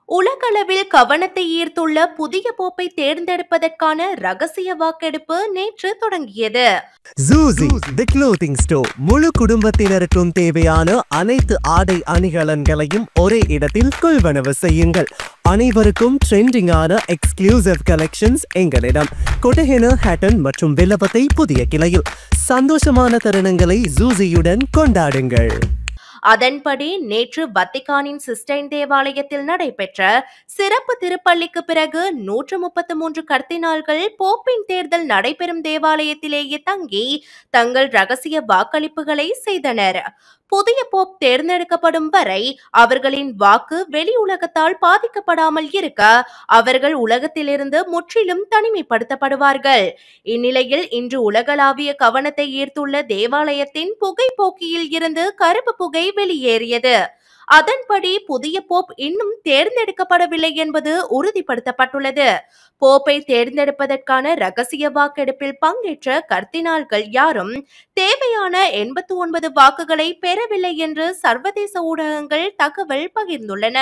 உலகளவில் கவனத்தை ஈர்த்துள்ள புதிய போப்பை தேர்ந்தெடுப்பதற்கான ரகசிய வாக்கெடுப்பு நேற்று தொடங்கியது. Zuzi, the clothing store. முழு குடும்பத்தினருக்கும் தேவையான அனைத்து ஆடை அணிகலன்களையும் ஒரே இடத்தில் கொள்வனவு செய்யுங்கள். அனைவருக்கும் ட்ரெண்டிங்கான எக்ஸ்க்ளூசிவ் கலெக்ஷன்ஸ் எங்களிடம். கொட்டஹென, ஹேட்டன் மற்றும் வில்லபத்தை புதிய கிளையில். சந்தோஷமான தருணங்களை ஜூசியுடன் கொண்டாடுங்கள். அதன்படி நேற்று வத்திக்கானின் சிஸ்டைன் தேவாலயத்தில் நடைபெற்ற சிறப்பு திருப்பள்ளிக்கு பிறகு 133 கர்தினால்கள் போப்பின் தேர்தல் நடைபெறும் தேவாலயத்திலேயே தங்கி தங்கள் ரகசிய வாக்களிப்புகளை செய்தனர். புதிய போப் தேர்ந்தெடுக்கப்படும் வரை அவர்களின் வாக்கு வெளி உலகத்தால் பாதிக்கப்படாமல் இருக்க அவர்கள் உலகத்திலிருந்து முற்றிலும் தனிமைப்படுத்தப்படுவார்கள். இந்நிலையில் இன்று உலகளாவிய கவனத்தை ஈர்த்துள்ள தேவாலயத்தின் புகைப்போக்கியில் இருந்து கருப்பு புகை வெளியேறியது. அதன்படி புதிய போப் இன்னும் தேர்ந்தெடுக்கப்படவில்லை என்பது உறுதிப்படுத்தப்பட்டுள்ளது. போப்பை தேர்ந்தெடுப்பதற்கான ரகசிய வாக்கெடுப்பில் பங்கேற்ற கர்தினால்கள் யாரும் தேவையான 89 வாக்குகளை பெறவில்லை என்று சர்வதேச ஊடகங்கள் தகவல் பகிர்ந்துள்ளன.